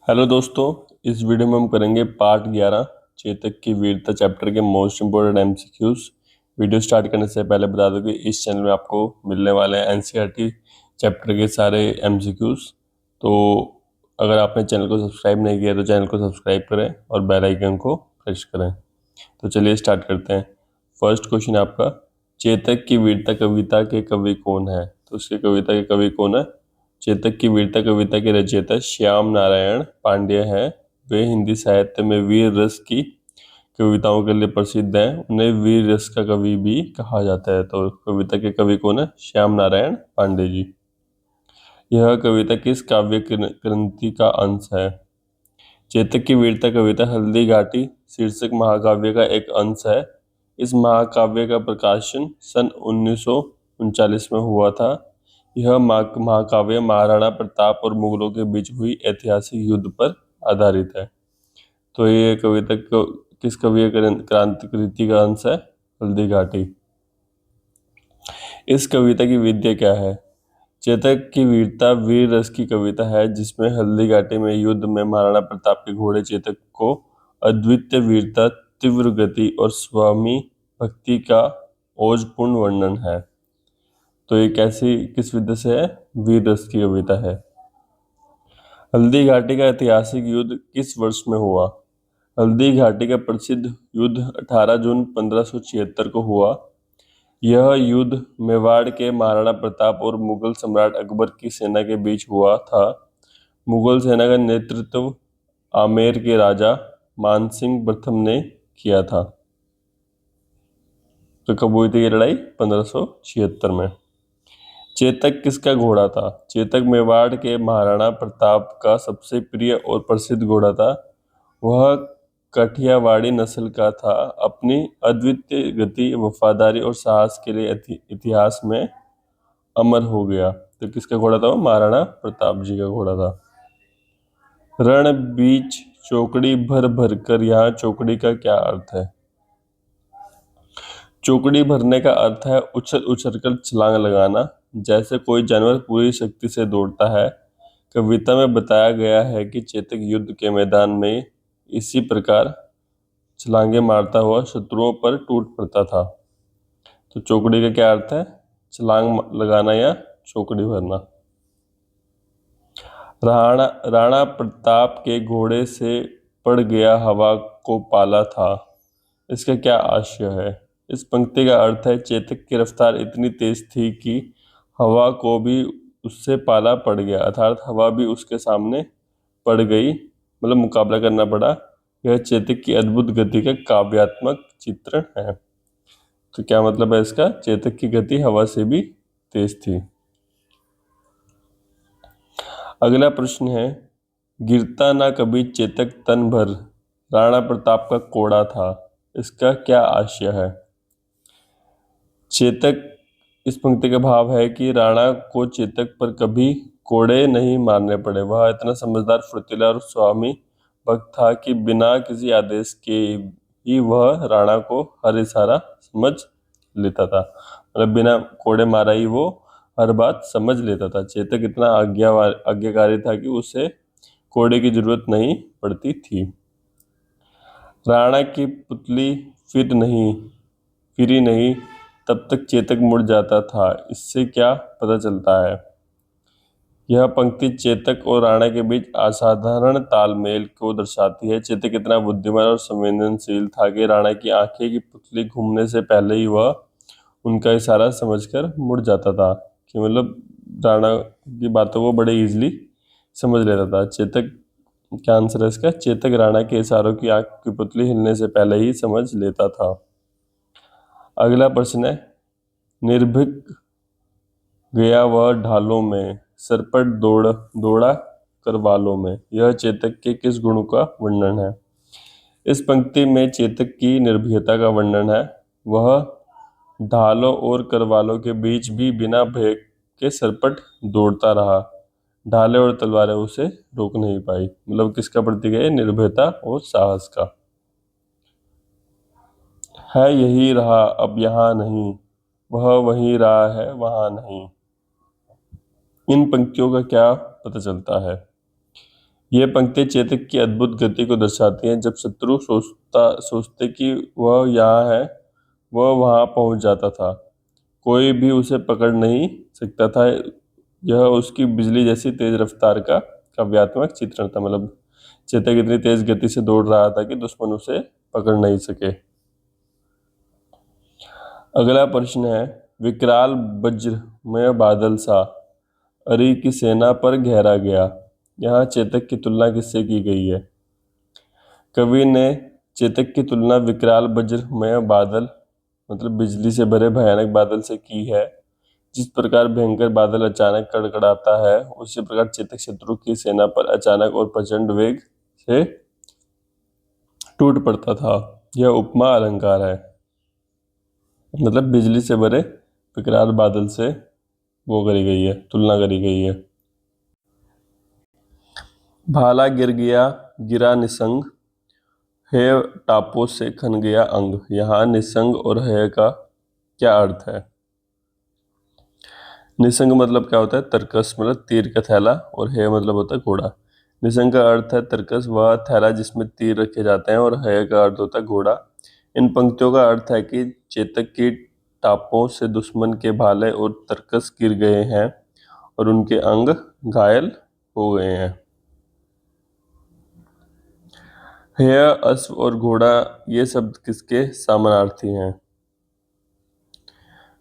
Hello दोस्तों। इस video में हम करेंगे पार्ट 11 चेतक की वीरता चैप्टर के most important MCQs. Video start करने से पहले बता दूं कि इस चैनल में आपको मिलने वाले हैं एनसीईआरटी चैप्टर के सारे एमसीक्यूज। तो अगर आपने चैनल को सब्सक्राइब नहीं किया तो चैनल को सब्सक्राइब करें और बेल आइकन को प्रेस करें। तो चलिए स्टार्ट करते हैं। फर्स्ट क्वेश्चन आपका, चेतक की वीरता कविता के कवि कौन है? तो उसके कविता के कवि कौन है? चेतक की वीरता कविता के रचयिता श्याम नारायण पांड्य हैं। वे हिंदी साहित्य में वीर रस की कविताओं के लिए प्रसिद्ध हैं। उन्हें वीर रस का कवि भी कहा जाता है। तो कविता के कवि कौन है? श्याम नारायण पांडे जी। यह कविता किस काव्य कृति का अंश है? चेतक की वीरता कविता हल्दी घाटी शीर्षक महाकाव्य का एक अंश है। इस महाकाव्य का प्रकाशन सन 1939 में हुआ था। यह महाकाव्य महाराणा प्रताप और मुगलों के बीच हुई ऐतिहासिक युद्ध पर आधारित है। तो ये कविता किस कवि क्रांति कृति का अंश है? हल्दी घाटी। इस कविता की विद्या क्या है? चेतक की वीरता वीर रस की कविता है जिसमें हल्दी घाटी में युद्ध में महाराणा प्रताप के घोड़े चेतक को अद्वितीय वीरता, तीव्र गति और स्वामी भक्ति का ओजपूर्ण वर्णन है। तो ये किस विद्या से है? वीर रस की कविता है। हल्दी घाटी का ऐतिहासिक युद्ध किस वर्ष में हुआ? हल्दी घाटी का प्रसिद्ध युद्ध 18 जून 1576 को हुआ। यह युद्ध मेवाड़ के महाराणा प्रताप और मुगल सम्राट अकबर की सेना के बीच हुआ था। मुगल सेना का नेतृत्व आमेर के राजा मानसिंह प्रथम ने किया था। तो कब हुई थी ये लड़ाई? 1576 में। चेतक किसका घोड़ा था? चेतक मेवाड़ के महाराणा प्रताप का सबसे प्रिय और प्रसिद्ध घोड़ा था। वह कठियावाड़ी नस्ल का था। अपनी अद्वितीय गति, वफादारी और साहस के लिए इतिहास में अमर हो गया। तो किसका घोड़ा था? वो महाराणा प्रताप जी का घोड़ा था। रण बीच चौकड़ी भर भर कर, यहाँ चौकड़ी का क्या अर्थ है? चौकड़ी भरने का अर्थ है उछल उछल कर छलांग लगाना, जैसे कोई जानवर पूरी शक्ति से दौड़ता है। कविता में बताया गया है कि चेतक युद्ध के मैदान में इसी प्रकार छलांगे मारता हुआ शत्रुओं पर टूट पड़ता था। तो चौकड़ी का क्या अर्थ है? छलांग लगाना या चौकड़ी भरना। राणा प्रताप के घोड़े से पड़ गया हवा को पाला था। इसका क्या आशय है? इस पंक्ति का अर्थ है चेतक की रफ्तार इतनी तेज थी कि हवा को भी उससे पाला पड़ गया, अर्थात हवा भी उसके सामने पड़ गई, मतलब मुकाबला करना पड़ा। यह चेतक की अद्भुत गति का काव्यात्मक चित्रण है। तो क्या मतलब है इसका? चेतक की गति हवा से भी तेज थी। अगला प्रश्न है, गिरता ना कभी चेतक तन भर राणा प्रताप का कोड़ा था। इसका क्या आशय है? चेतक, इस पंक्ति का भाव है कि राणा को चेतक पर कभी कोड़े नहीं मारने पड़े। वह इतना समझदार, फुर्तीला और स्वामी भक्त था कि बिना किसी आदेश के ही वह राणा को हर इशारा समझ लेता था। मतलब बिना कोड़े मारा ही वो हर बात समझ लेता था। चेतक इतना आज्ञाकारी था कि उसे कोड़े की जरूरत नहीं पड़ती थी। राणा की पुतली फिरी नहीं तब तक चेतक मुड़ जाता था। इससे क्या पता चलता है? यह पंक्ति चेतक और राणा के बीच असाधारण तालमेल को दर्शाती है। चेतक इतना बुद्धिमान और संवेदनशील था कि राणा की आंखें की पुतली घूमने से पहले ही वह उनका इशारा समझकर मुड़ जाता था। कि मतलब राणा की बातों को बड़े इजीली समझ लेता था। चेतक, क्या आंसर है इसका? चेतक राणा के इशारों की आंख की पुतली हिलने से पहले ही समझ लेता था। अगला प्रश्न है, निर्भीक गया वह ढालों में सरपट दौड़ा करवालों में। यह चेतक के किस गुण का वर्णन है? इस पंक्ति में चेतक की निर्भीकता का वर्णन है। वह ढालों और करवालों के बीच भी बिना भय के सरपट दौड़ता रहा। ढाले और तलवारें उसे रोक नहीं पाई। मतलब किसका प्रतीक है? निर्भयता और साहस का। है यही रहा अब यहाँ नहीं, वह वहीं रहा है वहां नहीं। इन पंक्तियों का क्या पता चलता है? ये पंक्ति चेतक की अद्भुत गति को दर्शाती हैं। जब शत्रु सोचते कि वह यहाँ है, वह वहां पहुंच जाता था। कोई भी उसे पकड़ नहीं सकता था। यह उसकी बिजली जैसी तेज रफ्तार का काव्यात्मक चित्रण था। मतलब चेतक इतनी तेज गति से दौड़ रहा था कि दुश्मन उसे पकड़ नहीं सके। अगला प्रश्न है, विकराल वज्र में बादल सा अरि की सेना पर घेरा गया। यहाँ चेतक की तुलना किससे की गई है? कवि ने चेतक की तुलना विकराल वज्र में बादल मतलब बिजली से भरे भयानक बादल से की है। जिस प्रकार भयंकर बादल अचानक कड़कड़ाता है, उसी प्रकार चेतक शत्रु की सेना पर अचानक और प्रचंड वेग से टूट पड़ता था। यह उपमा अलंकार है। मतलब बिजली से भरे विकराल बादल से वो करी गई है, तुलना करी गई है। भाला गिर गया, गिरा निसंग, हे टापों से खन गया अंग। यहाँ निसंग और हे का क्या अर्थ है? निसंग मतलब क्या होता है? तरकस, मतलब तीर का थैला, और हे मतलब होता है घोड़ा। निसंग का अर्थ है तरकस, वह थैला जिसमें तीर रखे जाते हैं, और हे का अर्थ होता है घोड़ा। इन पंक्तियों का अर्थ है कि चेतक की टापों से दुश्मन के भाले और तरकस गिर गए हैं और उनके अंग घायल हो गए हैं। हेय, अश्व और घोड़ा ये शब्द किसके समानार्थी हैं?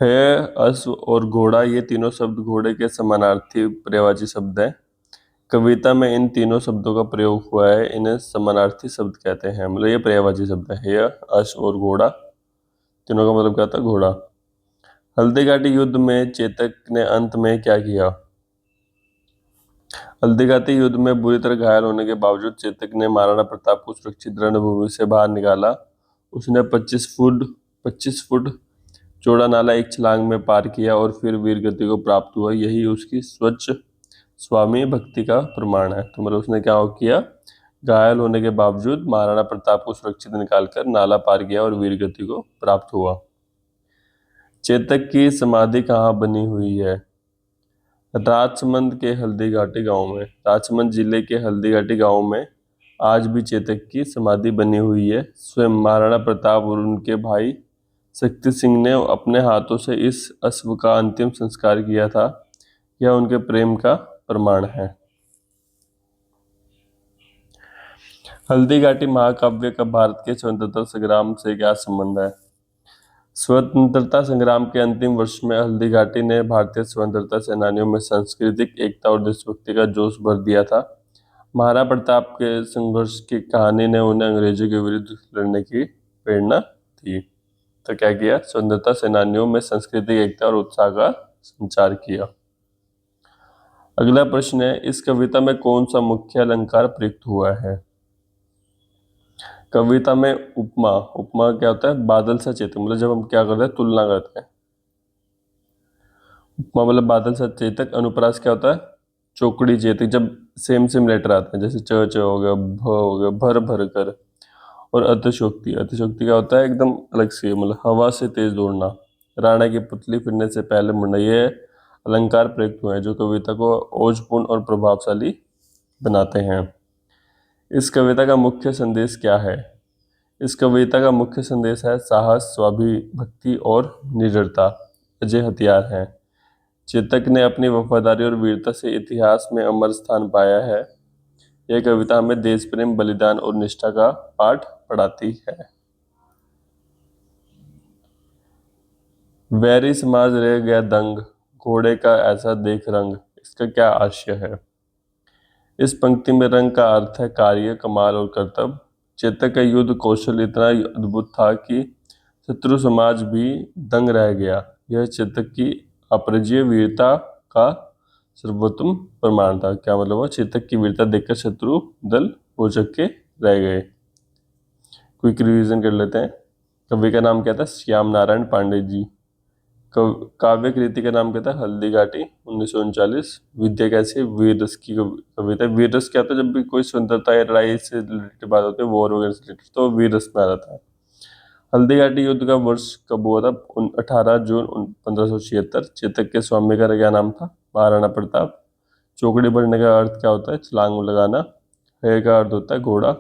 हेय, अश्व और घोड़ा ये तीनों शब्द घोड़े के समानार्थी पर्यायवाची शब्द हैं। कविता में इन तीनों शब्दों का प्रयोग हुआ है। इन्हें समानार्थी शब्द कहते हैं। मतलब ये पर्यायवाची शब्द है। हेय, अश्व और घोड़ा, तीनों का मतलब क्या था? घोड़ा। हल्दी घाटी युद्ध में चेतक ने अंत में क्या किया? हल्दी घाटी युद्ध में बुरी तरह घायल होने के बावजूद चेतक ने महाराणा प्रताप को सुरक्षित रणभूमि से बाहर निकाला। उसने 25 फुट चौड़ा नाला एक छलांग में पार किया और फिर वीर गति को प्राप्त हुआ। यही उसकी स्वच्छ स्वामी भक्ति का प्रमाण है। तो मतलब उसने क्या किया? घायल होने के बावजूद महाराणा प्रताप को सुरक्षित निकालकर नाला पार किया और वीर गति को प्राप्त हुआ। चेतक की समाधि कहाँ बनी हुई है? राजसमंद के हल्दी घाटी गांव में। राजसमंद जिले के हल्दी घाटी गांव में आज भी चेतक की समाधि बनी हुई है। स्वयं महाराणा प्रताप और उनके भाई शक्ति सिंह ने अपने हाथों से इस अश्व का अंतिम संस्कार किया था। यह उनके प्रेम का प्रमाण है। हल्दी घाटी महाकाव्य का भारत के स्वतंत्रता संग्राम से क्या संबंध है? स्वतंत्रता संग्राम के अंतिम वर्ष में हल्दी घाटी ने भारतीय स्वतंत्रता सेनानियों में सांस्कृतिक एकता और देशभक्ति का जोश भर दिया था। महाराणा प्रताप के संघर्ष की कहानी ने उन्हें अंग्रेजों के विरुद्ध लड़ने की प्रेरणा दी। तो क्या किया? स्वतंत्रता सेनानियों में सांस्कृतिक एकता और उत्साह का संचार किया। अगला प्रश्न है, इस कविता में कौन सा मुख्य अलंकार प्रयुक्त हुआ है? कविता में उपमा। उपमा क्या होता है? बादल सा चेतक, मतलब जब हम क्या करते हैं? तुलना करते हैं। उपमा मतलब बादल सा चेतक। अनुप्रास क्या होता है? चौकड़ी चेतक, जब सेम सेम लेटर आते हैं, जैसे च हो गया, भ हो गया, भर भर कर। और अतिशयोक्ति। अतिशयोक्ति क्या होता है? एकदम अलग से, मतलब हवा से तेज दौड़ना। राणा की पुतली फिरने से पहले मुड़ना। ये अलंकार प्रयुक्त हुए हैं जो कविता को ओजपूर्ण और प्रभावशाली बनाते हैं। इस कविता का मुख्य संदेश क्या है? इस कविता का मुख्य संदेश है साहस, स्वाभिभक्ति और निडरता अजय हथियार हैं। चेतक ने अपनी वफादारी और वीरता से इतिहास में अमर स्थान पाया है। यह कविता हमें देश प्रेम, बलिदान और निष्ठा का पाठ पढ़ाती है। वैरी समाज रह गया दंग, घोड़े का ऐसा देख रंग। इसका क्या आशय है? इस पंक्ति में रंग का अर्थ है कार्य, कमाल और कर्तव्य। चेतक का युद्ध कौशल इतना अद्भुत था कि शत्रु समाज भी दंग रह गया। यह चेतक की अपरिजय वीरता का सर्वोत्तम प्रमाण था। क्या मतलब? वो चेतक की वीरता देखकर शत्रु दल भौचक्के के रह गए। क्विक रिवीजन कर लेते हैं। कवि का नाम क्या था? श्याम नारायण पांडे जी। काव्य कृति का नाम क्या था? हल्दी घाटी 1939। विद्या कैसी? वीर रस की कविता। वीर रस क्या होता है? जब भी कोई स्वतंत्रता या लड़ाई से रिलेटेड बात होती है, वॉर वगैरह से रिलेटेड, तो वीर रस में आ जाता है। हल्दी घाटी युद्ध का वर्ष कब हुआ था? 18 जून 1576। चेतक के स्वामी का क्या नाम था? महाराणा प्रताप। चौकड़ी भरने का अर्थ क्या होता है? छलांग लगाना। है का अर्थ होता है घोड़ा।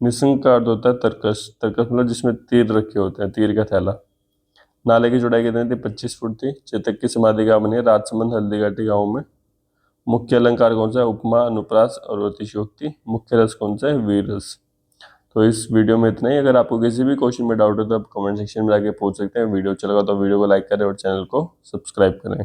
निशंक का अर्थ होता है तरकश। तरकश मतलब जिसमें तीर रखे होते हैं, तीर का थैला। नाले की चौड़ाई कितनी थी? 25 फुट थी। चेतक की समाधि कहाँ बनी है? राजसमंद हल्दीघाटी गाँव में। मुख्य अलंकार कौन सा है? उपमा, अनुप्रास और अतिशयोक्ति। मुख्य रस कौन सा है? वीर रस। तो इस वीडियो में इतना ही। अगर आपको किसी भी क्वेश्चन में डाउट हो तो आप कमेंट सेक्शन में जाके पूछ सकते हैं। वीडियो अच्छा लगा तो वीडियो को लाइक करें और चैनल को सब्सक्राइब करें।